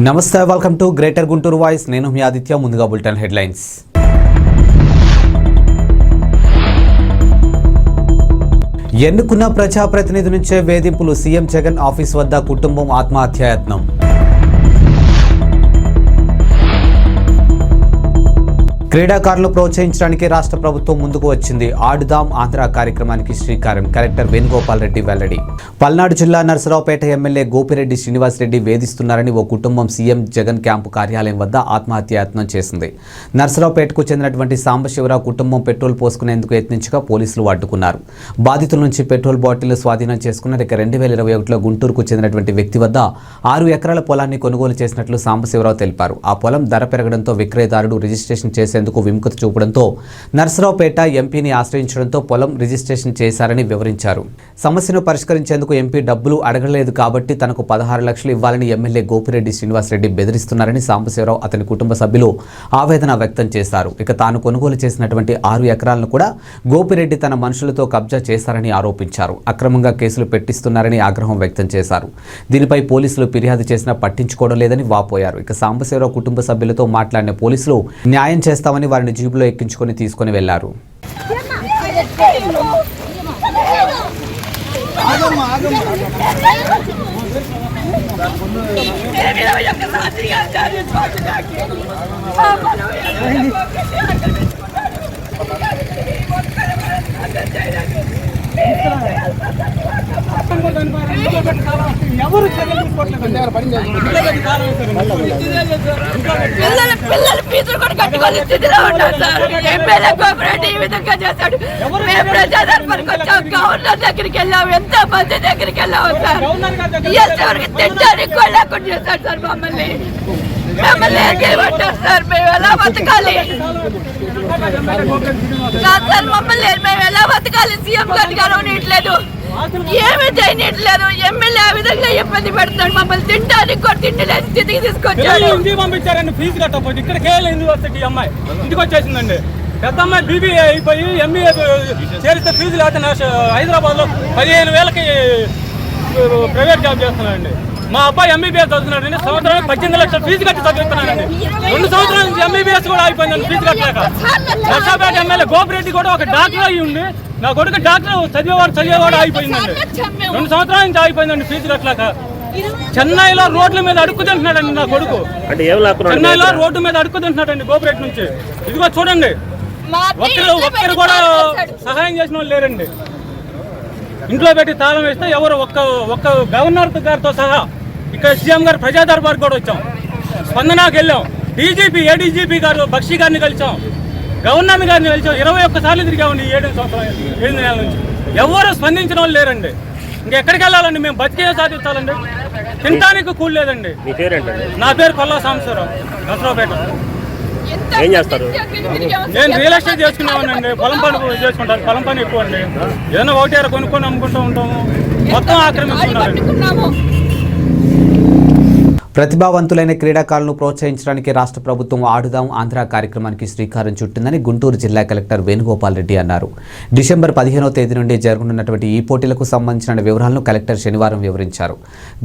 నమస్తే, welcome to greater Guntur voice. నేను మీ ఆదిత్య. ముందుగా బులెటిన్ హెడ్లైన్స్. ఎన్నుకున్న ప్రజాప్రతినిధి నుంచే వేధింపులు. సీఎం జగన్ ఆఫీస్ వద్ద కుటుంబం ఆత్మహత్యాయత్నం. క్రీడాకారులను ప్రోత్సహించడానికి రాష్ట్ర ప్రభుత్వం ముందుకు వచ్చింది. ఆడుదాం ఆంధ్ర కార్యక్రమానికి శ్రీకారం. కలెక్టర్ వేణుగోపాల్ రెడ్డి వెల్లడి. పల్నాడు జిల్లా నర్సరావుపేట ఎమ్మెల్యే గోపిరెడ్డి శ్రీనివాసరెడ్డి వేధిస్తున్నారని ఓ కుటుంబం సీఎం జగన్ క్యాంపు కార్యాలయం వద్ద ఆత్మహత్యాయత్నం చేసింది. నర్సరావుపేటకు చెందినటువంటి సాంబశివరావు కుటుంబం పెట్రోల్ పోసుకునేందుకు యత్నించగా పోలీసులు అడ్డుకున్నారు. బాధితుల నుంచి పెట్రోల్ బాటిల్ స్వాధీనం చేసుకున్నారు. ఇక 2021లో గుంటూరుకు చెందినటువంటి వ్యక్తి వద్ద 6 ఎకరాల పొలాన్ని కొనుగోలు చేసినట్లు సాంబశివరావు తెలిపారు. ఆ పొలం ధర పెరగడంతో విక్రయదారుడు రిజిస్ట్రేషన్ చేసేందుకు విముఖత చూపడంతో నర్సరావుపేట ఎంపీని ఆశ్రయించడంతో పొలం రిజిస్ట్రేషన్ చేశారని వివరించారు. సమస్యను పరిష్కరించేందుకు ఎంపీ డబ్బులు అడగలేదు కాబట్టి తనకు 16 లక్షలు ఇవ్వాలని ఎమ్మెల్యే గోపిరెడ్డి శ్రీనివాసరెడ్డి బెదిరిస్తున్నారని సాంబశివరావు అతని కుటుంబ సభ్యులు ఆవేదన వ్యక్తం చేశారు. ఇక తాను కొనుగోలు చేసినటువంటి 6 ఎకరాలను కూడా గోపిరెడ్డి తన మనుషులతో కబ్జా చేశారని ఆరోపించారు. అక్రమంగా కేసులు పెట్టిస్తున్నారని ఆగ్రహం వ్యక్తం చేశారు. దీనిపై పోలీసులు ఫిర్యాదు చేసినా పట్టించుకోవడం లేదని వాపోయారు. ఇక సాంబశివరావు కుటుంబ సభ్యులతో మాట్లాడిన పోలీసులు న్యాయం చేస్తామని వారిని జీబులో ఎక్కించుకొని తీసుకుని వెళ్లారు. పిల్లలు ఫీజులు కూడా కట్టుకోని స్థితిలో ఉన్నారు సార్. ఎమ్మెల్యే గోపిరెడ్డి ఈ విధంగా చేశాడు. మేము ప్రజాదర్బార్కి వచ్చాం, గవర్నర్ దగ్గరికి వెళ్ళాము, ఎంతో మంది దగ్గరికి వెళ్ళాము సార్. ఎవరికి తింటానికి కూడా లేకుండా చేశాడు సార్. మమ్మల్ని ఏం చేయమంటారు సార్? మేము ఎలా బతకాలి సార్? మమ్మల్ని మేము ఎలా బతకాలి? సీఎం గారు ఉండట్లేదు, ఏమీ చేయట్లేదు. ఎమ్మెల్యే ఆ విధంగా ఇబ్బంది పెడతాడు. మమ్మల్ని తింటానికి కూడా తిండిలేని స్థితికి తీసుకొచ్చాడు. పంపించారండి ఫీజు కట్టకపోతే. ఇక్కడ కేఎల్ యూనివర్సిటీ అమ్మాయి ఇంటికి వచ్చేసిందండి. పెద్ద అమ్మాయి బీబీఏ అయిపోయి ఎంబీఏ చేరిస్తే ఫీజు లేకపోతే హైదరాబాద్లో 15,000కి ప్రైవేట్ జాబ్ చేస్తున్నానండి. మా అబ్బాయి ఎంబీబీఎస్ చదువుతున్నాడండి. సంవత్సరానికి 18 లక్షల ఫీజు కట్టి చదువుతున్నానండి. 2 సంవత్సరాల నుంచి ఎంబీబీఎస్ కూడా అయిపోయిందండి ఫీజు కట్టలేక. నర్సాపేట ఎమ్మెల్యే గోపిరెడ్డి కూడా ఒక డాక్టర్ అయ్యి ఉండి నా కొడుకు డాక్టర్ చదివేవాడు అయిపోయిందండి. 2 సంవత్సరాల నుంచి అయిపోయిందండి ఫీజు కట్టలేక. చెన్నైలో రోడ్ల మీద అడుక్కు తింటున్నాడండి నా కొడుకు. చెన్నైలో రోడ్డు మీద అడుక్కు తింటున్నాడండి గోపిరెడ్డి నుంచి. ఇదిగో చూడండి, ఒక్కరు కూడా సహాయం చేసిన వాళ్ళు లేరండి. ఇంట్లో పెట్టి తాళం వేస్తే ఎవరు ఒక్క గవర్నర్ గారితో సహా ఇక్కడ సీఎం గారు ప్రజా దర్బార్ కూడా వచ్చాం, స్పందనకి వెళ్ళాం, డీజీపీ ఏడీజీపీ గారు బక్షి గారిని కలిసాం, గవర్నర్ గారిని కలిసాం. 21 సార్లు తిరిగామండి 7 నెలల నుంచి. ఎవరు స్పందించిన వాళ్ళు లేరండి. ఇంకెక్కడికి వెళ్ళాలండి? మేము బతికే సాధించాలండి. తినడానికి కూల్ లేదండి. నా పేరు కొల్లా సాంబశివరావు, నర్సరావుపేట. ఏం చేస్తారు? నేను రియల్ ఎస్టేట్ చేసుకున్నామనండి. పొలం పని చేసుకుంటాను. పొలం పని ఎక్కువ అండి. ఏదైనా ఒకటి కొనుక్కొని అమ్ముకుంటూ ఉంటాము. మొత్తం ఆక్రమిస్తున్నాము. ప్రతిభావంతులైన క్రీడాకారులను ప్రోత్సహించడానికి రాష్ట్ర ప్రభుత్వం ఆడుదాం ఆంధ్ర కార్యక్రమానికి శ్రీకారం చుట్టిందని గుంటూరు జిల్లా కలెక్టర్ వేణుగోపాల్ రెడ్డి అన్నారు. డిసెంబర్ 15వ తేదీ నుండి జరగనున్నటువంటి ఈ పోటీలకు సంబంధించిన వివరాలను కలెక్టర్ శనివారం వివరించారు.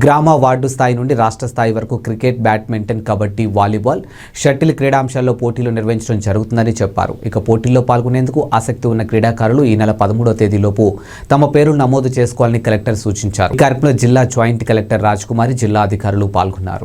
గ్రామ వార్డు స్థాయి నుండి రాష్ట్ర స్థాయి వరకు cricket, badminton, kabaddi, volleyball, shuttle క్రీడాంశాల్లో పోటీలు నిర్వహించడం జరుగుతుందని చెప్పారు. ఇక పోటీల్లో పాల్గొనేందుకు ఆసక్తి ఉన్న క్రీడాకారులు ఈ నెల 13వ తేదీలోపు తమ పేరు నమోదు చేసుకోవాలని కలెక్టర్ సూచించారు. ఈ కార్యక్రమంలో జిల్లా జాయింట్ కలెక్టర్ రాజ్కుమారి, జిల్లా అధికారులు పాల్గొన్నారు.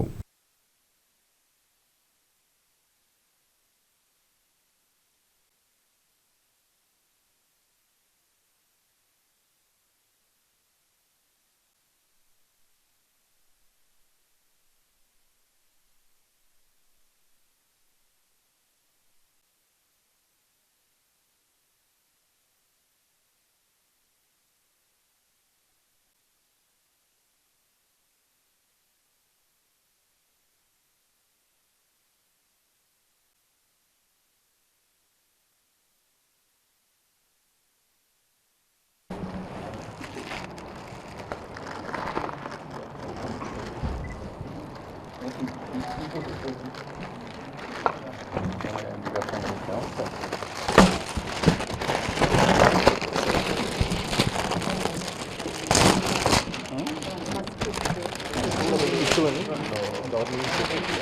గవర్నమెంట్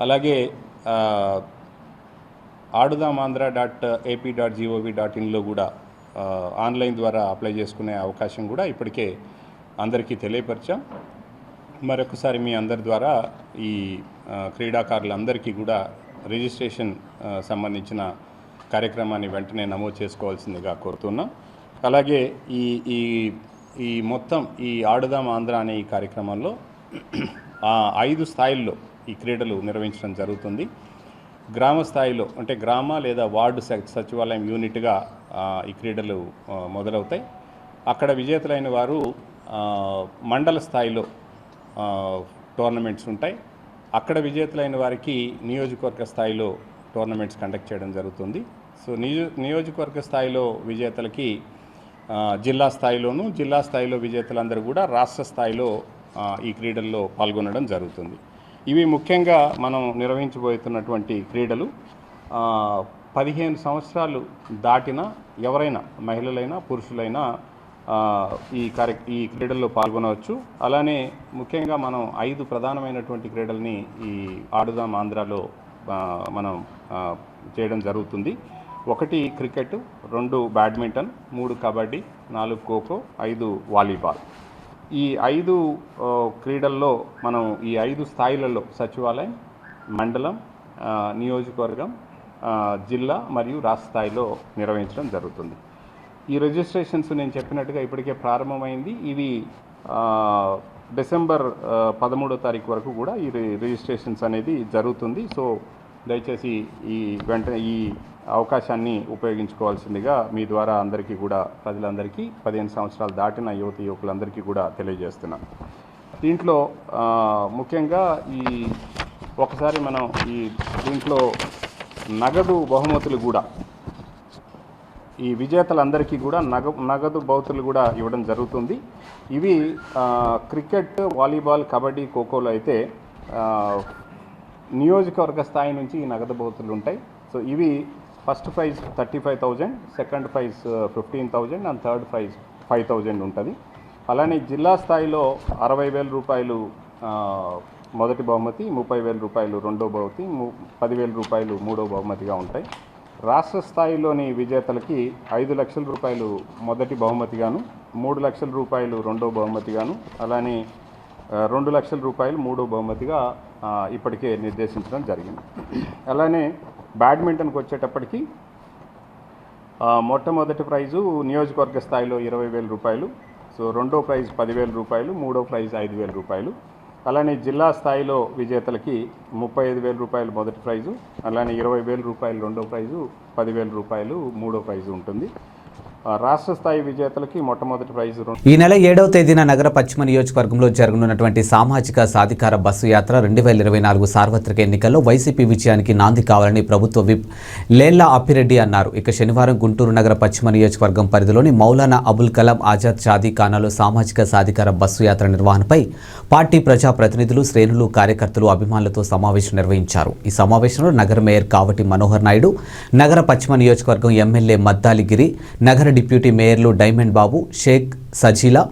అలాగే aadudamandhra.ap.gov.in కూడా ఆన్లైన్ ద్వారా అప్లై చేసుకునే అవకాశం కూడా ఇప్పటికే అందరికీ తెలియపరిచాం. మరొకసారి మీ అందరి ద్వారా ఈ క్రీడాకారులందరికీ కూడా రిజిస్ట్రేషన్ సంబంధించిన కార్యక్రమాన్ని వెంటనే నమోదు చేసుకోవాల్సిందిగా కోరుతున్నాం. అలాగే ఈ మొత్తం ఈ ఆడుదాం ఆంధ్ర అనే ఈ కార్యక్రమంలో 5 స్థాయిల్లో ఈ క్రీడలు నిర్వహించడం జరుగుతుంది. గ్రామ స్థాయిలో అంటే గ్రామ లేదా వార్డు సచివాలయం యూనిట్గా ఈ క్రీడలు మొదలవుతాయి. అక్కడ విజేతలైన వారు మండల స్థాయిలో టోర్నమెంట్స్ ఉంటాయి. అక్కడ విజేతలైన వారికి నియోజకవర్గ స్థాయిలో టోర్నమెంట్స్ కండక్ట్ చేయడం జరుగుతుంది. సో నియోజకవర్గ స్థాయిలో విజేతలకి జిల్లా స్థాయిలోను, జిల్లా స్థాయిలో విజేతలందరూ కూడా రాష్ట్ర స్థాయిలో ఈ క్రీడల్లో పాల్గొనడం జరుగుతుంది. ఇవి ముఖ్యంగా మనం నిర్వహించబోతున్నటువంటి క్రీడలు 15 సంవత్సరాలు దాటిన ఎవరైనా మహిళలైనా పురుషులైనా ఈ క్రీడల్లో పాల్గొనవచ్చు. అలానే ముఖ్యంగా మనం 5 ప్రధానమైనటువంటి క్రీడల్ని ఈ ఆడుదాం ఆంధ్రాలో మనం చేయడం జరుగుతుంది. 1 cricket, 2 badminton, 3 kabaddi, 4 kho kho, 5 volleyball. ఈ 5 క్రీడల్లో మనం ఈ 5 స్థాయిలలో సచివాలయం, మండలం, నియోజకవర్గం, జిల్లా మరియు రాష్ట్ర స్థాయిలో నిర్వహించడం జరుగుతుంది. ఈ రిజిస్ట్రేషన్స్ నేను చెప్పినట్టుగా ఇప్పటికే ప్రారంభమైంది. ఇవి డిసెంబర్ 13వ తారీఖు వరకు కూడా ఈ రిజిస్ట్రేషన్స్ అనేది జరుగుతుంది. సో దయచేసి వెంటనే ఈ అవకాశాన్ని ఉపయోగించుకోవాల్సిందిగా మీ ద్వారా అందరికీ కూడా ప్రజలందరికీ 15 సంవత్సరాలు దాటిన యువకులందరికీ కూడా తెలియజేస్తున్నాను. దీంట్లో ముఖ్యంగా ఒకసారి మనం దీంట్లో నగదు బహుమతులు కూడా ఈ విజేతలందరికీ కూడా నగదు బహుమతులు కూడా ఇవ్వడం జరుగుతుంది. ఇవి క్రికెట్, వాలీబాల్, కబడ్డీ, ఖోఖోలో అయితే నియోజకవర్గ స్థాయి నుంచి ఈ నగదు బహుమతులు ఉంటాయి. సో ఇవి first prize 35,000, second prize 15,000 and third prize 5,000 ఉంటుంది. అలానే జిల్లా స్థాయిలో 60,000 రూపాయలు మొదటి బహుమతి, 30,000 రూపాయలు రెండో బహుమతి, 10,000 రూపాయలు మూడో బహుమతిగా ఉంటాయి. రాష్ట్ర స్థాయిలోని విజేతలకి 5 లక్షల రూపాయలు మొదటి బహుమతిగాను, 3 లక్షల రూపాయలు రెండో బహుమతిగాను, అలానే 2 లక్షల రూపాయలు మూడో బహుమతిగా ఇప్పటికే నిర్దేశించడం జరిగింది. అలానే బ్యాడ్మింటన్కి వచ్చేటప్పటికి మొట్టమొదటి ప్రైజు నియోజకవర్గ స్థాయిలో 20,000 రూపాయలు, సో రెండో ప్రైజ్ 10,000 రూపాయలు, మూడో ప్రైజ్ 5,000 రూపాయలు. అలానే జిల్లా స్థాయిలో విజేతలకి 35,000 రూపాయలు మొదటి ప్రైజు, అలానే 20,000 రూపాయలు రెండో ప్రైజు, 10,000 రూపాయలు మూడో ప్రైజు ఉంటుంది. రాష్ట్ర స్థాయి విజేతలకి మొట్టమొదటి ప్రైజు. ఈ నెల 7వ తేదీన నగర పశ్చిమ నియోజకవర్గంలో జరగనున్నటువంటి సామాజిక సాధికార బస్సు యాత్ర 2024 సార్వత్రిక ఎన్నికల్లో వైసీపీ విజయానికి నాంది కావాలని ప్రభుత్వ విప్ లేళ్ల అప్పిరెడ్డి అన్నారు. ఇక శనివారం గుంటూరు నగర పశ్చిమ నియోజకవర్గం పరిధిలోని మౌలానా అబుల్ కలాం ఆజాద్ షాదీ ఖానాలో సామాజిక సాధికార బస్సు యాత్ర నిర్వహణపై పార్టీ ప్రజాప్రతినిధులు, శ్రేణులు, కార్యకర్తలు, అభిమానులతో సమావేశం నిర్వహించారు. ఈ సమావేశంలో నగర మేయర్ కావటి మనోహర్ నాయుడు, నగర పశ్చిమ నియోజకవర్గం ఎమ్మెల్యే మద్దాలిగిరి, నగర డిప్యూటీ మేయర్లు diamond Babu, Shaik Sajila,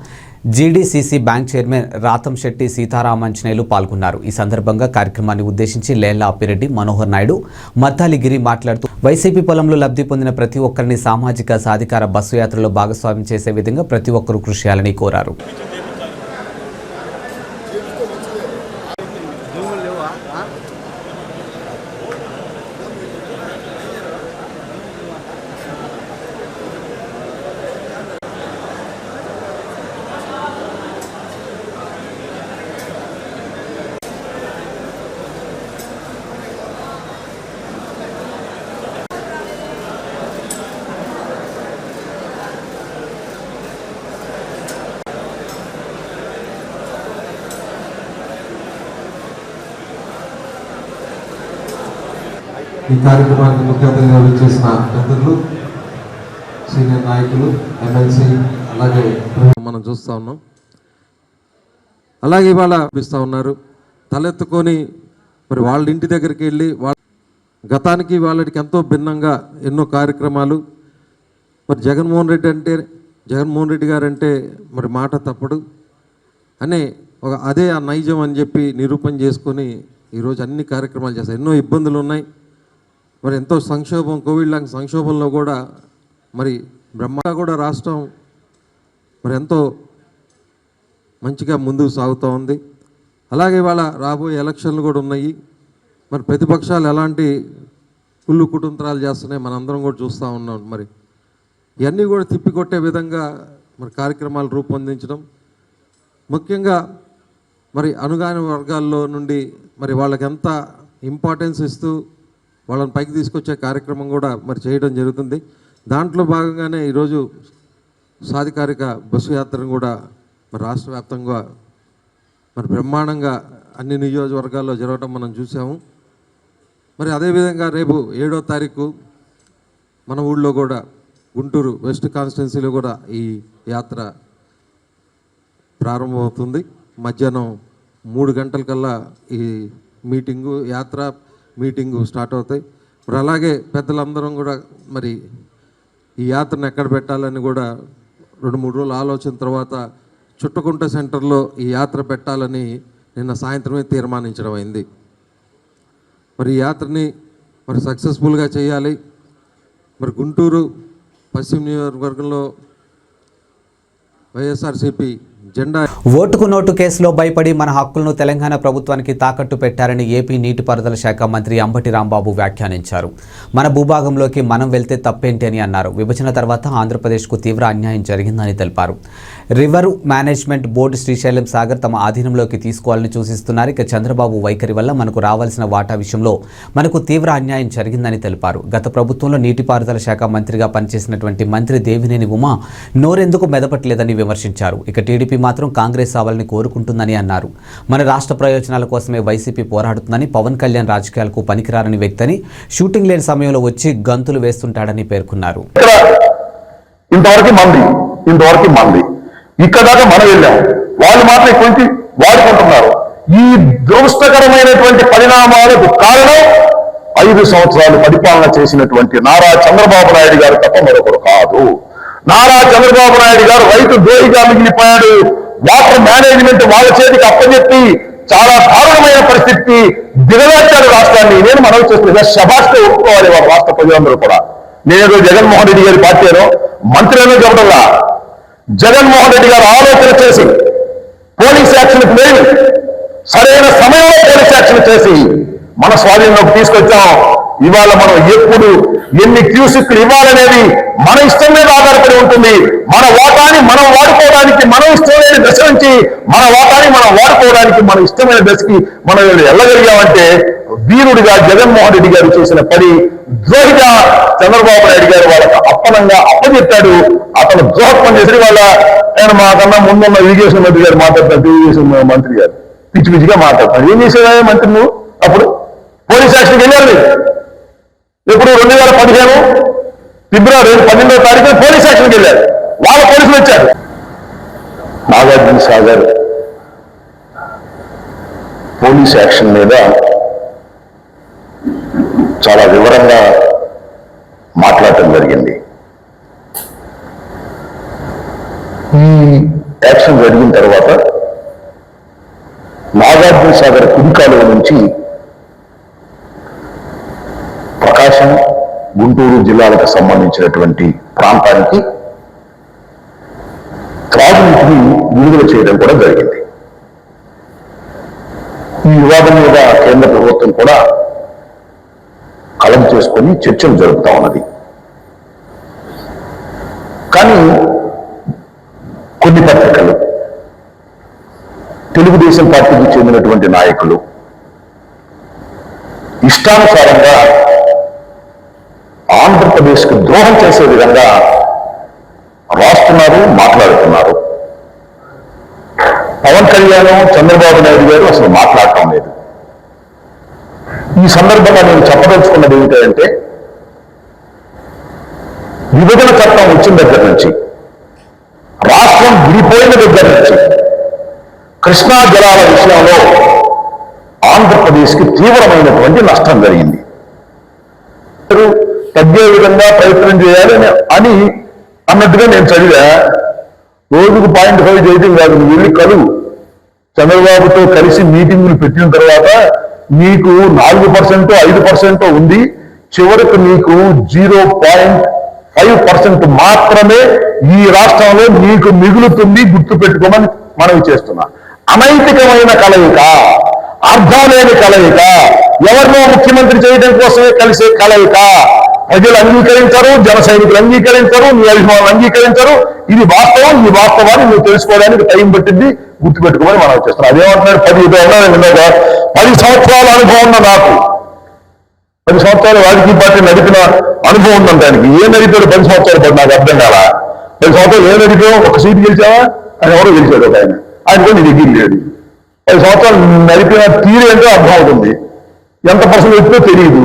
GDCC bank chairman Rathamsetti Seetharamanjaneyulu పాల్గొన్నారు. ఈ సందర్భంగా కార్యక్రమాన్ని ఉద్దేశించి లేళ్ల అప్పిరెడ్డి, మనోహర్ నాయుడు, మద్దాలిగిరి మాట్లాడుతూ వైసీపీ పొలంలో లబ్ధి పొందిన ప్రతి ఒక్కరిని సామాజిక సాధికార బస్సు యాత్రలో భాగస్వామ్యం చేసే విధంగా ప్రతి ఒక్కరూ కృషి చేయాలని కోరారు. ఈ కార్యక్రమానికి ముఖ్య అతిథిగా విచ్చేసిన పెద్దలు, సీనియర్ నాయకులు, ఎమ్మెల్సీ, అలాగే మనం చూస్తూ ఉన్నాం. అలాగే ఇవాళ చూపిస్తూ ఉన్నారు. తలెత్తుకొని మరి వాళ్ళ ఇంటి దగ్గరికి వెళ్ళి గతానికి వాళ్ళకి ఎంతో భిన్నంగా ఎన్నో కార్యక్రమాలు. మరి జగన్మోహన్ రెడ్డి గారు అంటే మరి మాట తప్పడు అనే అదే ఆ నైజం అని చెప్పి నిరూపణ చేసుకొని ఈరోజు అన్ని కార్యక్రమాలు చేస్తారు. ఎన్నో ఇబ్బందులు ఉన్నాయి, మరి ఎంతో సంక్షోభం, కోవిడ్ లాంటి సంక్షోభంలో కూడా మరి బ్రహ్మ కూడా రాష్ట్రం మరి ఎంతో మంచిగా ముందుకు సాగుతూ ఉంది. అలాగే ఇవాళ రాబోయే ఎలక్షన్లు కూడా ఉన్నాయి. మరి ప్రతిపక్షాలు ఎలాంటి కుళ్ళు కుటుంత్రాలు చేస్తున్నాయి మనందరం కూడా చూస్తూ ఉన్నాం. మరి ఇవన్నీ కూడా తిప్పికొట్టే విధంగా మరి కార్యక్రమాలు రూపొందించడం, ముఖ్యంగా మరి అనుగాని వర్గాల్లో నుండి మరి వాళ్ళకి ఎంత ఇంపార్టెన్స్ ఇస్తూ వాళ్ళని పైకి తీసుకొచ్చే కార్యక్రమం కూడా మరి చేయడం జరుగుతుంది. దాంట్లో భాగంగానే ఈరోజు సాధికారిక బస్సు యాత్రను కూడా మరి రాష్ట్ర వ్యాప్తంగా మరి బ్రహ్మాండంగా అన్ని నియోజకవర్గాల్లో జరగడం మనం చూసాము. మరి అదేవిధంగా రేపు 7వ తారీఖు మన ఊళ్ళో కూడా గుంటూరు వెస్ట్ కాన్స్టిట్యున్సీలో కూడా ఈ యాత్ర ప్రారంభమవుతుంది. మధ్యాహ్నం 3 గంటలకల్లా ఈ యాత్ర మీటింగు స్టార్ట్ అవుతాయి. మరి అలాగే పెద్దలందరం కూడా మరి ఈ యాత్రను ఎక్కడ పెట్టాలని కూడా 2-3 రోజులు ఆలోచన తర్వాత చుట్టకుంట సెంటర్లో ఈ యాత్ర పెట్టాలని నిన్న సాయంత్రమే తీర్మానించడం అయింది. మరి ఈ యాత్రని మరి సక్సెస్ఫుల్గా చేయాలి. మరి గుంటూరు పశ్చిమ నియోజకవర్గంలో వైఎస్ఆర్సీపీ జెండా ఓటుకు నోటు కేసులో భయపడి మన హక్కులను తెలంగాణ ప్రభుత్వానికి తాకట్టు పెట్టారని ఏపీ నీటిపారుదల శాఖ మంత్రి అంబటి రాంబాబు వ్యాఖ్యానించారు. మన భూభాగంలోకి మనం వెళ్తే తప్పేంటి అని అన్నారు. విభజన తర్వాత ఆంధ్రప్రదేశ్కు తీవ్ర అన్యాయం జరిగిందని తెలిపారు. River management board Srisailam Sagar తమ ఆధీనంలోకి తీసుకోవాలని సూచిస్తున్నారు. ఇక చంద్రబాబు వైఖరి వల్ల మనకు రావాల్సిన వాటా విషయంలో మనకు తీవ్ర అన్యాయం జరిగిందని తెలిపారు. గత ప్రభుత్వంలో నీటిపారుదల శాఖ మంత్రిగా పనిచేసినటువంటి మంత్రి దేవినేని ఉమా నోరెందుకు మెదపట్లేదని విమర్శించారు. ఇక టీడీపీ మాత్రం కాంగ్రెస్ రావాలని కోరుకుంటుందని అన్నారు. మన రాష్ట్ర ప్రయోజనాల కోసమే వైసీపీ పోరాడుతుందని, పవన్ కళ్యాణ్ రాజకీయాలకు పనికిరారని వ్యక్తిని, షూటింగ్ లేని సమయంలో వచ్చి గంతులు వేస్తుంటాడని పేర్కొన్నారు. ఇంతవరకు మంది ఇక్కడ దాకా మనం వెళ్ళాం, వాళ్ళు మాత్రం కొంచెం వాడుకుంటున్నారు. ఈ దురదృష్టకరమైనటువంటి పరిణామాలకు కారణం 5 సంవత్సరాలు పరిపాలన చేసినటువంటి నారా చంద్రబాబు నాయుడు గారు తప్ప మరొకరు కాదు. నారా చంద్రబాబు నాయుడు గారు రైతు ద్రోహిగా మిగిలిపోయాడు. వాటర్ మేనేజ్మెంట్ వాళ్ళ చేతికి అప్పచెప్పి చాలా దారుణమైన పరిస్థితికి దిగజార్చాడు రాష్ట్రాన్ని. నేను మనవి చేస్తున్నా, శభాష్గా ఒప్పుకోవాలి వాళ్ళ రాష్ట్ర ప్రజలందరూ కూడా. నేను జగన్మోహన్ రెడ్డి గారి పార్టీలో మంత్రి అనేది చెప్పడంలా, జగన్మోహన్ రెడ్డి గారు ఆలోచన చేసి పోలీస్ యాక్షన్కి వెళ్ళి సరైన సమయంలో పోలీస్ యాక్షన్ చేసి మన స్వాధీనంలోకి తీసుకొచ్చాం. ఇవాళ మనం ఎప్పుడు ఎన్ని క్యూసిక్లు ఇవ్వాలనేది మన ఇష్టం మీద ఆధారపడి ఉంటుంది. మన వాటాని మనం వాడుకోవడానికి మనం ఇష్టమైన దశ నుంచి మన వాటాని మనం వాడుకోవడానికి మన ఇష్టమైన దశకి మనం వెళ్ళగలిగామంటే వీరుడిగా జగన్మోహన్ రెడ్డి గారు చేసిన పని, ద్రోహిగా చంద్రబాబు నాయుడు గారు వాళ్ళకి అప్పనంగా అప్పచెప్పాడు. అతను ద్రోహత్వం చేసి వాళ్ళ ఆయన మాకన్నా ముందున్న ఇరిగేషన్ మంత్రి గారు మాట్లాడతారు. ఇరిగేషన్ మంత్రి గారు పిచ్చి పిచ్చిగా మాట్లాడతారు. ఏం చేసేవా మంత్రి నువ్వు? అప్పుడు పోలీస్ యాక్షన్కి వెళ్ళారు. ఎప్పుడు 2015 ఫిబ్రవరి 12వ తారీఖున పోలీస్ యాక్షన్కి వెళ్ళారు. వాళ్ళ పోలీసులు వచ్చారు. నాగార్జున సాగర్ పోలీస్ యాక్షన్ మీద చాలా వివరంగా మాట్లాడటం జరిగింది. ఈ యాక్షన్ జరిగిన తర్వాత నాగార్జున సాగర్ కుడి కాలువ నుంచి ప్రకాశం, గుంటూరు జిల్లాలకు సంబంధించినటువంటి ప్రాంతానికి త్రాగునీటిని విడుదల చేయడం కూడా జరిగింది. ఈ వివాదం మీద కేంద్ర ప్రభుత్వం కూడా కలం చేసుకొని చర్చలు జరుపుతా ఉన్నది. కానీ కొన్ని పత్రికలు, తెలుగుదేశం పార్టీకి చెందినటువంటి నాయకులు ఇష్టానుసారంగా ఆంధ్రప్రదేశ్కు ద్రోహం చేసే విధంగా రాస్తున్నారు, మాట్లాడుతున్నారు. పవన్ కళ్యాణ్, చంద్రబాబు నాయుడు గారు అసలు మాట్లాడటం లేదు. ఈ సందర్భంగా నేను చెప్పదలుచుకున్నది ఏమిటంటే, విభజన చట్టం వచ్చిన దగ్గర నుంచి, రాష్ట్రం విడిపోయిన దగ్గర నుంచి కృష్ణా జలాల విషయంలో ఆంధ్రప్రదేశ్కి తీవ్రమైనటువంటి నష్టం జరిగింది. తగ్గే విధంగా ప్రయత్నం చేయాలి అని అన్నట్టుగా నేను చదివా. రోజుకు 0.5 చేయడం కాదు, నువ్వు వెళ్ళి కలువు. చంద్రబాబుతో కలిసి మీటింగులు పెట్టిన తర్వాత నీకు 4% 5% ఉంది, చివరికి నీకు 0.5% మాత్రమే ఈ రాష్ట్రంలో నీకు మిగులుతుంది, గుర్తుపెట్టుకోమని మనవి చేస్తున్నా. అనైతికమైన కలయిక, అర్థం లేని కలయిక, ఎవరినో ముఖ్యమంత్రి చేయడం కోసమే కలిసే కలయిక. ప్రజలు అంగీకరించరు, జన సైనికులు అంగీకరించరు, నీ అభిమానులు అంగీకరించరు. ఇది వాస్తవం. ఈ వాస్తవాన్ని నువ్వు తెలుసుకోవడానికి టైం పట్టింది, గుర్తుపెట్టుకోమని మనం చేస్తున్నాం. అదేమంటున్నాడు, 10 సంవత్సరాల అనుభవం ఉన్న నాకు, 10 సంవత్సరాలు రాజకీయ పార్టీ నడిపిన అనుభవం ఉందని దానికి. ఏం నడిపాడు 10 సంవత్సరాలు పాటు నాకు అర్థం కాల. 10 సంవత్సరాలు ఏం నడిపావు? ఒక సీటు గెలిచావా? ఆయన ఎవరో గెలిచాడు ఒక ఆయన కూడా నీ దగ్గర లేడు. 10 సంవత్సరాలు నడిపిన తీరు ఏంటో అర్థం అవుతుంది. ఎంత పర్సెంట్ ఎప్పుడో తెలియదు.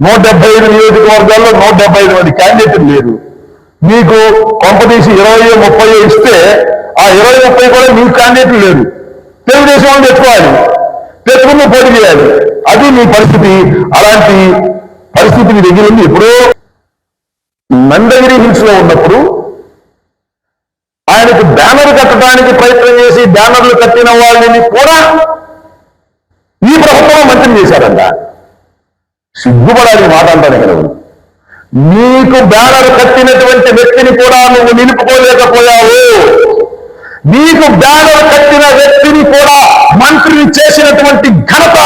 175 నియోజకవర్గాల్లో 175 మంది క్యాండిడేట్లు లేరు. మీకు కొంపదీసి 20-30 ఇస్తే ఆ 20-30 కూడా మీకు క్యాండిడేట్లు లేరు. తెలుగుదేశం వాళ్ళు తెచ్చుకోవాలి, తెచ్చుకుని పోటీ చేయాలి. అది మీ పరిస్థితి. అలాంటి పరిస్థితి మీ దగ్గర ఉంది. ఇప్పుడు నందగిరి హిల్స్ లో ఉన్నప్పుడు ఆయనకు బ్యానర్ కట్టడానికి ప్రయత్నం చేసి బ్యానర్లు కట్టిన వాళ్ళని కూడా ఈ ప్రభుత్వం మంత్రి చేశారంట. సిగ్గుపడాలి మాట అంటాను కదా. నీకు బ్యానర్ కట్టినటువంటి వ్యక్తిని కూడా నువ్వు నిలుపుకోలేకపోయావు. నీకు బ్యానర్ కట్టిన వ్యక్తిని కూడా మంత్రిని చేసినటువంటి ఘనత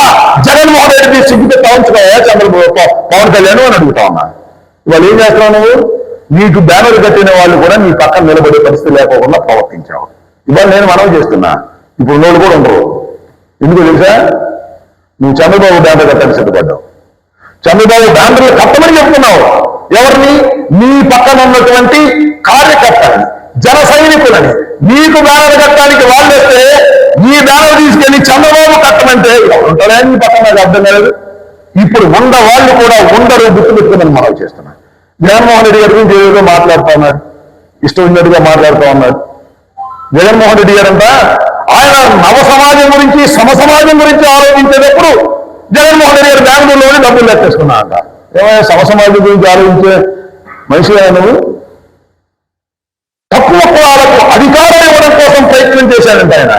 జగన్మోహన్ రెడ్డి సిగ్గుతో తవంచుకోయా చంద్రబాబు పవన్ కళ్యాణ్ అని అడుగుతా ఉన్నా. ఇవాళ ఏం చేస్తున్నావు నువ్వు? నీకు బ్యానర్ కట్టిన వాళ్ళు కూడా నీ పక్కన నిలబడే పరిస్థితి లేకోకుండా ప్రవర్తించావు. ఇవాళ నేను మనవి చేస్తున్నా, ఇప్పుడు వాళ్ళు కూడా ఉండరు. ఎందుకు తెలుసా? నువ్వు చంద్రబాబు బ్యానర్ కట్టడానికి సిద్ధపడ్డావు. చంద్రబాబు బ్యానర్లు కట్టమని చెప్తున్నావు. ఎవరిని? నీ పక్కన ఉన్నటువంటి కార్యకర్తలని, జన సైనికులని. నీకు బ్యానర్ కట్టడానికి వాళ్ళు వస్తే ఈ బ్యానర్ తీసుకెళ్లి చంద్రబాబు కట్టమంటే ఉంటారా నీ పక్కన? నాకు అర్థం కాలేదు. ఇప్పుడు ఉన్న వాళ్ళు కూడా ఉండరు, గుర్తుపెట్టుకుని మనం చేస్తున్నాం. జగన్మోహన్ రెడ్డి గారి గురించి ఏదో మాట్లాడుతూ ఉన్నాడు, ఇష్టం ఉన్నట్టుగా మాట్లాడుతూ ఉన్నాడు. జగన్మోహన్ రెడ్డి గారంతా ఆయన నవ సమాజం గురించి, సమ సమాజం గురించి ఆలోచించేటప్పుడు జగన్మోహన్ రెడ్డి గారు బెంగళూరులోనే డబ్బులు లెక్కేసుకున్నా అంట. ఏమైనా సమ సమాజం గురించి ఆలోచించే మనిషి నువ్వు? తక్కువ కులాలకు అధికారం ఇవ్వడం కోసం ప్రయత్నం చేశాడంట ఆయన.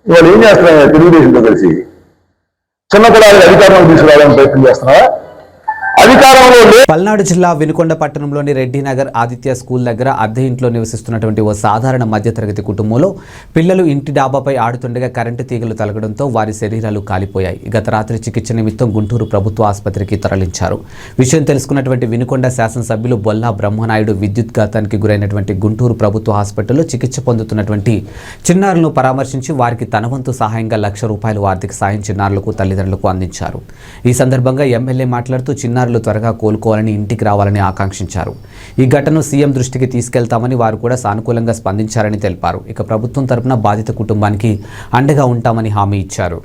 ఇవాళ ఏం చేస్తున్నాయి? తెలుగుదేశంతో కలిసి చిన్న కులాలకు అధికారంలో తీసుకురావడానికి ప్రయత్నం చేస్తున్నావా? అధికారంలో పల్నాడు జిల్లా వినుకొండ పట్టణంలోని రెడ్డినగర్ ఆదిత్య స్కూల్ దగ్గర అద్దె ఇంట్లో నివసిస్తున్నటువంటి ఓ సాధారణ మధ్యతరగతి కుటుంబంలో పిల్లలు ఇంటి డాబాపై ఆడుతుండగా కరెంటు తీగలు తగలడంతో వారి శరీరాలు కాలిపోయాయి. గత రాత్రి చికిత్స నిమిత్తం గుంటూరు ప్రభుత్వ ఆసుపత్రికి తరలించారు. విషయం తెలుసుకున్నటువంటి వినుకొండ శాసనసభ్యులు బొల్లా బ్రహ్మనాయుడు విద్యుత్ ఘాతానికి గురైనటువంటి గుంటూరు ప్రభుత్వ హాస్పిటల్లో చికిత్స పొందుతున్నటువంటి చిన్నారులను పరామర్శించి వారికి తన వంతు సహాయంగా ₹1,00,000 ఆర్థిక సాయం చిన్నారులకు తల్లిదండ్రులకు అందించారు. ఈ సందర్భంగా ఎమ్మెల్యే మాట్లాడుతూ చిన్నారులు త్వరగా కోలుకోవాలని, ఇంటికి రావాలని ఆకాంక్షించారు. ఈ ఘటనను సీఎం దృష్టికి తీసుకెళ్తామని వారు కూడా సానుకూలంగా స్పందించారని తెలిపారు. ఇక ప్రభుత్వం తరపున బాధిత కుటుంబానికి అండగా ఉంటామని హామీ ఇచ్చారు.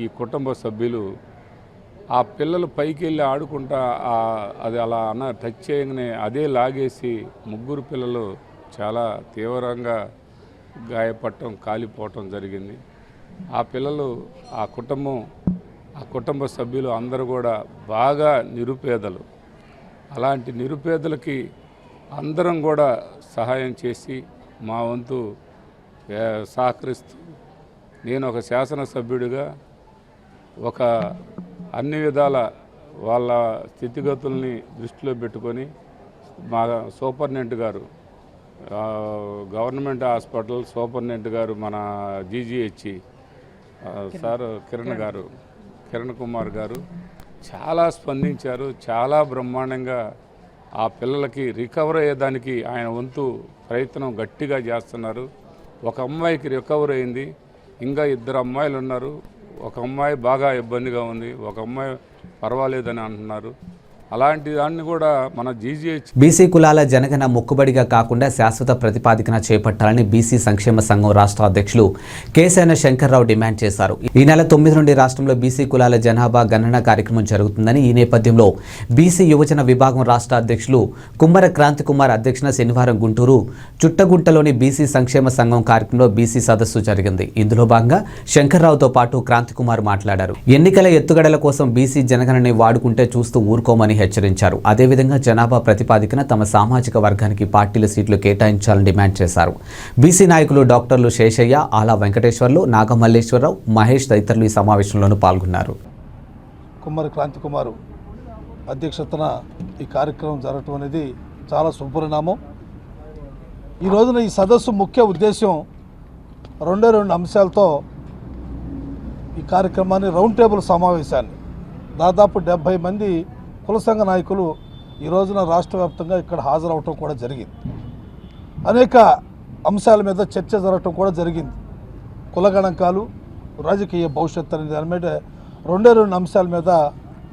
ఈ కుటుంబ సభ్యులు ఆ పిల్లలు పైకి వెళ్ళి ఆడుకుంటా అది అలా టచ్ చేయగానే అదే లాగేసి ముగ్గురు పిల్లలు చాలా తీవ్రంగా గాయపడటం కాలిపోవటం జరిగింది. ఆ పిల్లలు ఆ కుటుంబ సభ్యులు అందరూ కూడా బాగా నిరుపేదలు. అలాంటి నిరుపేదలకి అందరం కూడా సహాయం చేసి మా వంతు సహకరిస్తూ నేను ఒక శాసనసభ్యుడిగా అన్ని విధాల వాళ్ళ స్థితిగతుల్ని దృష్టిలో పెట్టుకొని మా సూపరింటెండెంట్ గారు గవర్నమెంట్ హాస్పిటల్ సూపరింటెండెంట్ గారు మన GGH సార్ కిరణ్ కుమార్ గారు చాలా స్పందించారు. చాలా బ్రహ్మాండంగా ఆ పిల్లలకి రికవర్ అయ్యేదానికి ఆయన వంతు ప్రయత్నం గట్టిగా చేస్తున్నారు. ఒక అమ్మాయికి రికవర్ అయింది, ఇంకా 2 అమ్మాయిలు ఉన్నారు. ఒక అమ్మాయి బాగా ఇబ్బందిగా ఉంది, ఒక అమ్మాయి పర్వాలేదని అంటున్నారు. అలాంటి దాన్ని కూడా మన GGH బీసీ కులాల జనగణ మొక్కుబడిగా కాకుండా శాశ్వత ప్రతిపాదికన చేపట్టాలని బీసీ సంక్షేమ సంఘం రాష్ట్ర అధ్యక్షులు కేశన శంకర్రావు డిమాండ్ చేశారు. ఈ నెల 9 నుండి రాష్ట్రంలో బీసీ కులాల జనాభా గణన కార్యక్రమం జరుగుతుందని, ఈ నేపథ్యంలో బీసీ యువజన విభాగం రాష్ట్ర అధ్యక్షులు కుమ్మర క్రాంతి కుమార్ అధ్యక్షన శనివారం గుంటూరు చుట్టగుంటలోని బీసీ సంక్షేమ సంఘం కార్యక్రమంలో బీసీ సదస్సు జరిగింది. ఇందులో భాగంగా శంకర్రావుతో పాటు క్రాంతి కుమార్ మాట్లాడారు. ఎన్నికల ఎత్తుగడల కోసం బీసీ జనగణని వాడుకుంటే చూస్తూ ఊరుకోమని హెచ్చరించారు. అదేవిధంగా జనాభా ప్రతిపాదికన తమ సామాజిక వర్గానికి పార్టీల సీట్లు కేటాయించాలని డిమాండ్ చేశారు. బీసీ నాయకులు డాక్టర్లు శేషయ్య, ఆలా వెంకటేశ్వర్లు, నాగమల్లేశ్వరరావు, మహేష్ తదితరులు ఈ సమావేశంలోనూ పాల్గొన్నారు. కుమ్మరి క్రాంతి కుమారు అధ్యక్షతన ఈ కార్యక్రమం జరగటం అనేది చాలా శుభపరిణామం. ఈ రోజున ఈ సదస్సు ముఖ్య ఉద్దేశం 2 అంశాలతో ఈ కార్యక్రమాన్ని రౌండ్ టేబుల్ సమావేశాన్ని దాదాపు 70 మంది కుల సంఘ నాయకులు ఈ రోజున రాష్ట్ర వ్యాప్తంగా ఇక్కడ హాజరవటం కూడా జరిగింది. అనేక అంశాల మీద చర్చ జరగటం కూడా జరిగింది. కుల గణాంకాలు, రాజకీయ భవిష్యత్తు అనే దాని మీద 2 అంశాల మీద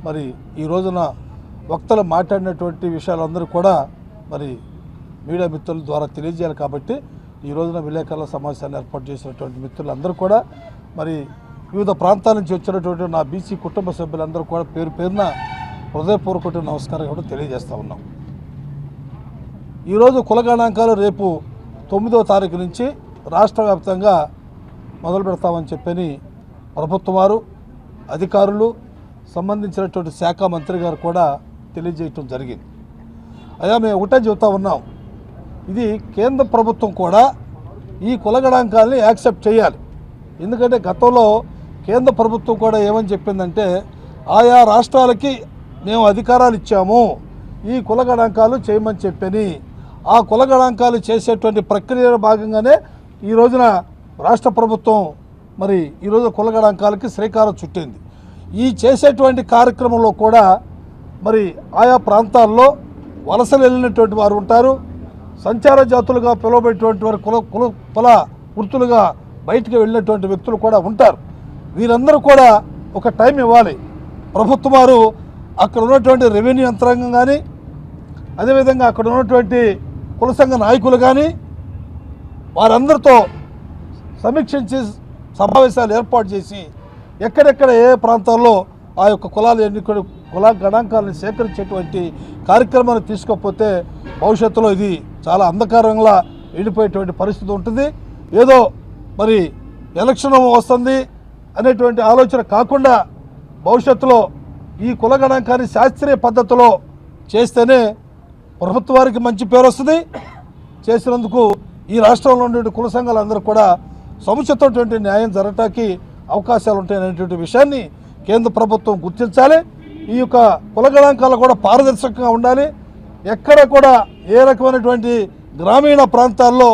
మరి ఈ రోజున వక్తలు మాట్లాడినటువంటి విషయాలందరూ కూడా మరి మీడియా మిత్రుల ద్వారా తెలియజేయాలి. కాబట్టి ఈ రోజున విలేకరుల సమావేశాన్ని ఏర్పాటు చేసినటువంటి మిత్రులందరూ కూడా మరి వివిధ ప్రాంతాల నుంచి వచ్చినటువంటి నా బీసీ కుటుంబ సభ్యులందరూ కూడా పేరు పేరున హృదయపూర్వక నమస్కారం కూడా తెలియజేస్తూ ఉన్నాం. ఈరోజు కుల గణాంకాలు రేపు 9వ తారీఖు నుంచి రాష్ట్ర వ్యాప్తంగా మొదలు పెడతామని చెప్పని ప్రభుత్వం వారు, అధికారులు, సంబంధించినటువంటి శాఖ మంత్రి గారు కూడా తెలియజేయటం జరిగింది. అయ్యా మేము ఒకటే చెబుతూ ఉన్నాం, ఇది కేంద్ర ప్రభుత్వం కూడా ఈ కుల గణాంకాలని యాక్సెప్ట్ చేయాలి. ఎందుకంటే గతంలో కేంద్ర ప్రభుత్వం కూడా ఏమని చెప్పిందంటే, ఆయా రాష్ట్రాలకి మేము అధికారాలు ఇచ్చాము, ఈ కుల గణాంకాలు చేయమని చెప్పని ఆ కుల గణాంకాలు చేసేటువంటి ప్రక్రియలో భాగంగానే ఈ రోజున రాష్ట్ర ప్రభుత్వం మరి ఈరోజు కుల గణాంకాలకి శ్రీకారం చుట్టింది. ఈ చేసేటువంటి కార్యక్రమంలో కూడా మరి ఆయా ప్రాంతాల్లో వలసలు వెళ్ళినటువంటి వారు ఉంటారు, సంచార జాతులుగా పిలువబడేటువంటి వారు కుల వృత్తులుగా బయటికి వెళ్ళినటువంటి వ్యక్తులు కూడా ఉంటారు. వీరందరూ కూడా ఒక టైం ఇవ్వాలి. ప్రభుత్వం వారు అక్కడ ఉన్నటువంటి రెవెన్యూ యంత్రాంగం కానీ, అదేవిధంగా అక్కడ ఉన్నటువంటి కుల సంఘ నాయకులు కానీ వారందరితో సమీక్షించి సమావేశాలు ఏర్పాటు చేసి ఎక్కడెక్కడ ఏ ప్రాంతాల్లో ఆ యొక్క కుల గణాంకాలను సేకరించేటువంటి కార్యక్రమాన్ని తీసుకోకపోతే భవిష్యత్తులో ఇది చాలా అంధకారంగా వెళ్ళిపోయేటువంటి పరిస్థితి ఉంటుంది. ఏదో మరి ఎలక్షన్ వస్తుంది అనేటువంటి ఆలోచన కాకుండా భవిష్యత్తులో ఈ కుల గణాంకాన్ని శాస్త్రీయ పద్ధతిలో చేస్తేనే ప్రభుత్వ వారికి మంచి పేరు వస్తుంది. చేసినందుకు ఈ రాష్ట్రంలో ఉండే కుల సంఘాలందరూ కూడా సముచితమైనటువంటి న్యాయం జరగటానికి అవకాశాలు ఉంటాయనేటువంటి విషయాన్ని కేంద్ర ప్రభుత్వం గుర్తించాలి. ఈ యొక్క కుల గణాంకాలు కూడా పారదర్శకంగా ఉండాలి. ఎక్కడ కూడా ఏ రకమైనటువంటి గ్రామీణ ప్రాంతాల్లో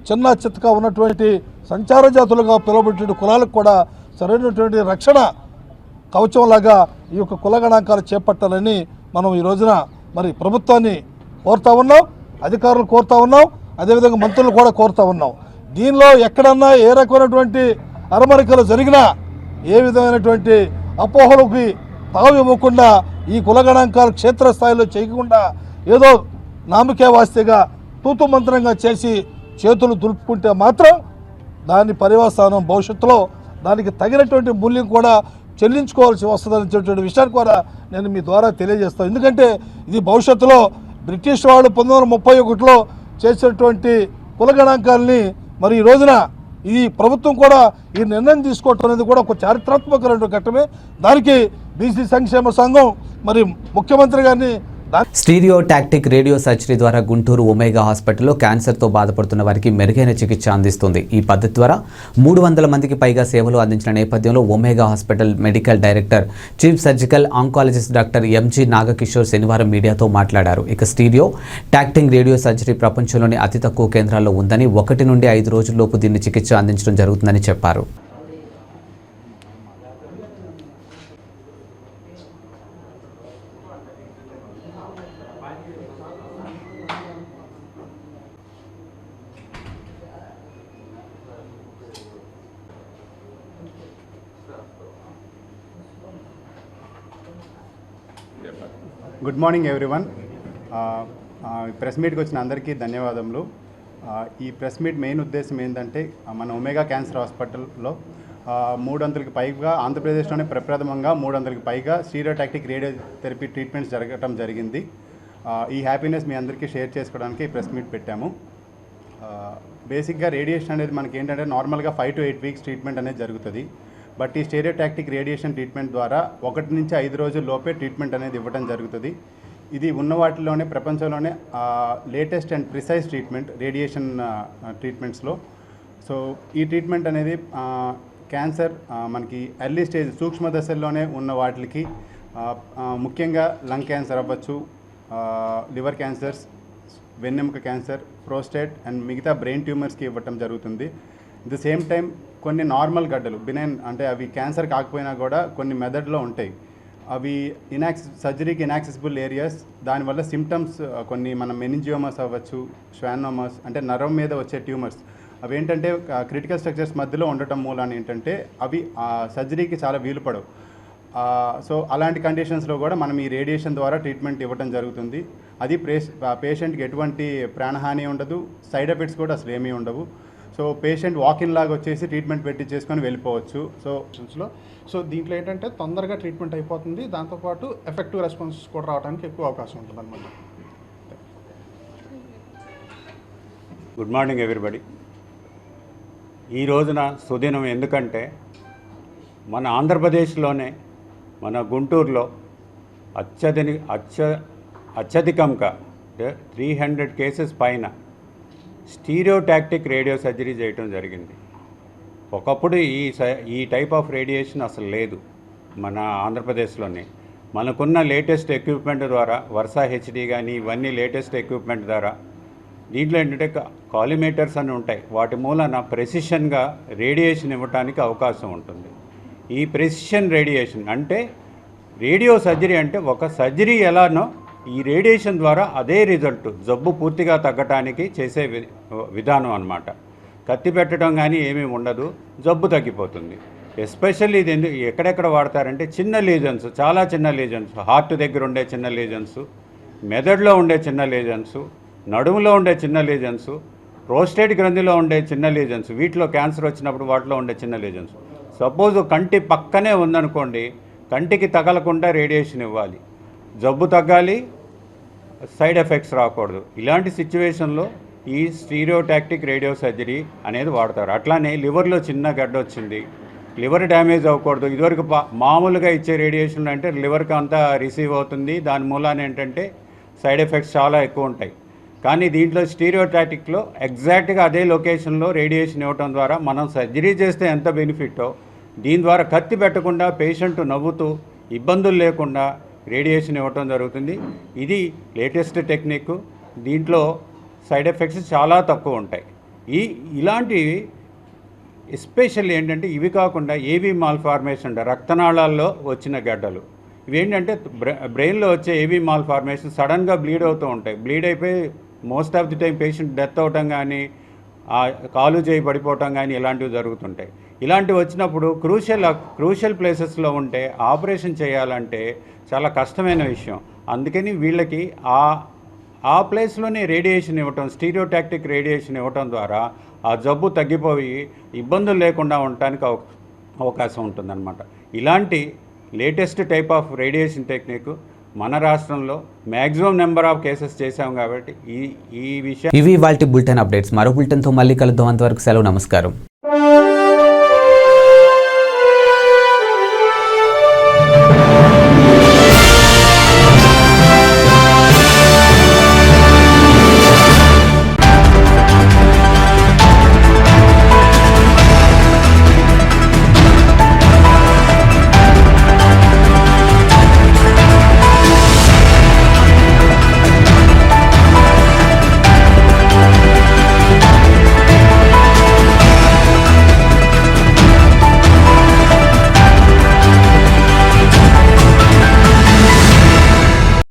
చిన్న చిత్తగా ఉన్నటువంటి సంచార జాతులుగా పిలువబడే కులాలకు కూడా సరైనటువంటి రక్షణ కవచంలాగా ఈ యొక్క కుల గణాంకాలు చేపట్టాలని మనం ఈ రోజున మరి ప్రభుత్వాన్ని కోరుతా ఉన్నాం, అధికారులు కోరుతా ఉన్నాం, అదేవిధంగా మంత్రులు కూడా కోరుతా ఉన్నాం. దీనిలో ఎక్కడన్నా ఏ రకమైనటువంటి అరమరికలు జరిగినా, ఏ విధమైనటువంటి అపోహలకి తావు ఇవ్వకుండా ఈ కుల గణాంకాలు క్షేత్రస్థాయిలో చేయకుండా ఏదో నామకే వాస్తేగా తూతు మంత్రంగా చేసి చేతులు దులుపుకుంటే మాత్రం దాని పర్యవసానం భవిష్యత్తులో దానికి తగినటువంటి మూల్యం కూడా చెల్లించుకోవాల్సి వస్తుందనేటువంటి విషయాన్ని కూడా నేను మీ ద్వారా తెలియజేస్తాను. ఎందుకంటే ఇది భవిష్యత్తులో బ్రిటిష్ వాళ్ళు 1931లో చేసినటువంటి కుల గణాంకాలని మరి ఈ రోజున ఈ ప్రభుత్వం కూడా ఈ నిర్ణయం తీసుకోవటం అనేది కూడా ఒక చారిత్రాత్మకమైన ఘట్టమే. దానికి బీసీ సంక్షేమ సంఘం మరి ముఖ్యమంత్రి గారిని స్టీరియో టాక్టిక్ రేడియో సర్జరీ ద్వారా గుంటూరు ఒమేగా హాస్పిటల్లో క్యాన్సర్తో బాధపడుతున్న వారికి మెరుగైన చికిత్స అందిస్తుంది. ఈ పద్ధతి ద్వారా 300 మందికి పైగా సేవలు అందించిన నేపథ్యంలో omega hospital medical director chief surgical oncologist doctor MG Nagakishore శనివారం మీడియాతో మాట్లాడారు. ఇక స్టీరియో టాక్టిక్ రేడియో సర్జరీ ప్రపంచంలోని అతి తక్కువ కేంద్రాల్లో ఉందని 1 నుండి 5 రోజుల్లోపు దీన్ని చికిత్స అందించడం జరుగుతుందని చెప్పారు. Good morning everyone. ప్రెస్ మీట్కి వచ్చిన అందరికీ ధన్యవాదములు. ఈ ప్రెస్ మీట్ మెయిన్ ఉద్దేశం ఏంటంటే మన ఒమేగా క్యాన్సర్ హాస్పిటల్లో 300కి పైగా ఆంధ్రప్రదేశ్లోనే ప్రప్రథమంగా 300కి పైగా స్టీరియోటాక్టిక్ రేడియోథెరపీ ట్రీట్మెంట్స్ జరగటం జరిగింది. ఈ హ్యాపీనెస్ మీ అందరికీ షేర్ చేసుకోవడానికి ఈ ప్రెస్ మీట్ పెట్టాము. బేసిక్గా రేడియేషన్ అనేది మనకి ఏంటంటే నార్మల్గా 5 to 8 వీక్స్ ట్రీట్మెంట్ అనేది జరుగుతుంది. బట్ ఈ స్టీరియోటాక్టిక్ రేడియేషన్ ట్రీట్మెంట్ ద్వారా 1 నుంచి 5 రోజుల లోపే ట్రీట్మెంట్ అనేది ఇవ్వడం జరుగుతుంది. ఇది ఉన్న వాటిలోనే ప్రపంచంలోనే latest and precise treatment radiation ట్రీట్మెంట్స్లో. సో ఈ ట్రీట్మెంట్ అనేది క్యాన్సర్ మనకి ఎర్లీ స్టేజ్ సూక్ష్మ దశల్లోనే ఉన్న వాటికి ముఖ్యంగా లంగ్ క్యాన్సర్ అవ్వచ్చు, లివర్ క్యాన్సర్స్, వెన్నెముక క్యాన్సర్, ప్రోస్టేట్ అండ్ మిగతా బ్రెయిన్ ట్యూమర్స్కి ఇవ్వటం జరుగుతుంది. అట్ ద సేమ్ టైం కొన్ని నార్మల్ గడ్డలు బినైన్ అంటే అవి క్యాన్సర్ కాకపోయినా కూడా కొన్ని మెథడ్లో ఉంటాయి. అవి సర్జరీకి ఇన్యాక్సెసిబుల్ ఏరియాస్, దానివల్ల సిమ్టమ్స్ కొన్ని మన మెనింజియోమస్ అవ్వచ్చు, శ్వానోమస్ అంటే నరం మీద వచ్చే ట్యూమర్స్, అవి ఏంటంటే క్రిటికల్ స్ట్రక్చర్స్ మధ్యలో ఉండటం మూలాన ఏంటంటే అవి సర్జరీకి చాలా వీలు పడవు. సో అలాంటి కండిషన్స్లో కూడా మనం ఈ రేడియేషన్ ద్వారా ట్రీట్మెంట్ ఇవ్వడం జరుగుతుంది. అది పేషెంట్కి ఎటువంటి ప్రాణహాని ఉండదు, సైడ్ ఎఫెక్ట్స్ కూడా అసలు ఏమీ ఉండవు. సో పేషెంట్ వాకిన్ లాగా వచ్చేసి ట్రీట్మెంట్ పెట్టి చేసుకొని వెళ్ళిపోవచ్చు. సో దీంట్లో ఏంటంటే తొందరగా ట్రీట్మెంట్ అయిపోతుంది, దాంతోపాటు ఎఫెక్టివ్ రెస్పాన్స్ కూడా రావడానికి ఎక్కువ అవకాశం ఉంటుంది అన్నమాట. Good morning everybody. ఈ రోజున సుదినం ఎందుకంటే మన ఆంధ్రప్రదేశ్లోనే మన గుంటూరులో అత్యధికంగా 300 కేసెస్ పైన స్టీరియోటాక్టిక్ రేడియో సర్జరీ చేయటం జరిగింది. ఒకప్పుడు ఈ టైప్ ఆఫ్ రేడియేషన్ అసలు లేదు మన ఆంధ్రప్రదేశ్లోనే. మనకున్న లేటెస్ట్ ఎక్విప్మెంట్ ద్వారా వర్సా హెచ్డి కానీ ఇవన్నీ లేటెస్ట్ ఎక్విప్మెంట్ ద్వారా దీంట్లో ఏంటంటే కాలిమేటర్స్ అని ఉంటాయి, వాటి మూలన ప్రెసిషన్గా రేడియేషన్ ఇవ్వడానికి అవకాశం ఉంటుంది. ఈ ప్రెసిషన్ రేడియేషన్ అంటే రేడియో సర్జరీ అంటే ఒక సర్జరీ ఎలానో ఈ రేడియేషన్ ద్వారా అదే రిజల్ట్ జబ్బు పూర్తిగా తగ్గటానికి చేసే విధానం అన్నమాట. కత్తి పెట్టడం కానీ ఏమీ ఉండదు, జబ్బు తగ్గిపోతుంది. ఎస్పెషల్లీ ఇది ఎక్కడెక్కడ వాడతారంటే చిన్న లీజన్స్, చాలా చిన్న లీజన్స్, హార్ట్ దగ్గర ఉండే చిన్న లీజన్స్, మెదడులో ఉండే చిన్న లీజన్స్, నడుములో ఉండే చిన్న లీజన్స్, ప్రోస్టేట్ గ్రంథిలో ఉండే చిన్న లీజన్స్, వీటిలో క్యాన్సర్ వచ్చినప్పుడు వాటిలో ఉండే చిన్న లీజన్స్. సపోజ్ కంటి పక్కనే ఉందనుకోండి, కంటికి తగలకుండా రేడియేషన్ ఇవ్వాలి, జబ్బు తగ్గాలి, సైడ్ ఎఫెక్ట్స్ రాకూడదు. ఇలాంటి సిచ్యువేషన్లో ఈ స్టీరియోటాక్టిక్ రేడియో సర్జరీ అనేది వాడతారు. అట్లానే లివర్లో చిన్న గడ్డ వచ్చింది, లివర్ డ్యామేజ్ అవ్వకూడదు. ఇదివరకు మామూలుగా ఇచ్చే రేడియేషన్ అంటే లివర్కి అంతా రిసీవ్ అవుతుంది, దాని మూలాన ఏంటంటే సైడ్ ఎఫెక్ట్స్ చాలా ఎక్కువ ఉంటాయి. కానీ దీంట్లో స్టీరియోటాక్టిక్లో ఎగ్జాక్ట్గా అదే లొకేషన్లో రేడియేషన్ ఇవ్వడం ద్వారా మనం సర్జరీ చేస్తే ఎంత బెనిఫిట్టో, దీని ద్వారా కత్తి పెట్టకుండా పేషెంట్ నవ్వుతూ ఇబ్బందులు లేకుండా రేడియేషన్ ఇవ్వటం జరుగుతుంది. ఇది లేటెస్ట్ టెక్నిక్. దీంట్లో సైడ్ ఎఫెక్ట్స్ చాలా తక్కువ ఉంటాయి. ఇలాంటివి ఎస్పెషల్లీ ఏంటంటే ఇవి కాకుండా ఏవీ మాల్ఫార్మేషన్, రక్తనాళాల్లో వచ్చిన గడ్డలు, ఇవేంటంటే బ్రెయిన్లో వచ్చే ఏవీ మాల్ఫార్మేషన్ సడన్గా బ్లీడ్ అవుతూ ఉంటాయి. బ్లీడ్ అయిపోయి most of the time patient death అవటం కానీ, కాలు చేయి పడిపోవటం కానీ ఇలాంటివి జరుగుతుంటాయి. ఇలాంటివి వచ్చినప్పుడు క్రూషల్ ప్లేసెస్లో ఉంటే ఆపరేషన్ చేయాలంటే చాలా కష్టమైన విషయం. అందుకని వీళ్ళకి ఆ ప్లేస్లోనే రేడియేషన్ ఇవ్వటం, స్టీరియోటాక్టిక్ రేడియేషన్ ఇవ్వటం ద్వారా ఆ జబ్బు తగ్గిపోయి ఇబ్బందులు లేకుండా ఉండటానికి అవకాశం ఉంటుందన్నమాట. ఇలాంటి latest type of radiation technique మన రాష్ట్రంలో మ్యాక్సిమం నెంబర్ ఆఫ్ కేసెస్ చేశాం కాబట్టి ఈ విషయం ఇవి వాటి బులెటిన్ అప్డేట్స్. మరో బులెటిన్తో మళ్ళీ కలుద్దాం. అంతవరకు సెలవు. నమస్కారం.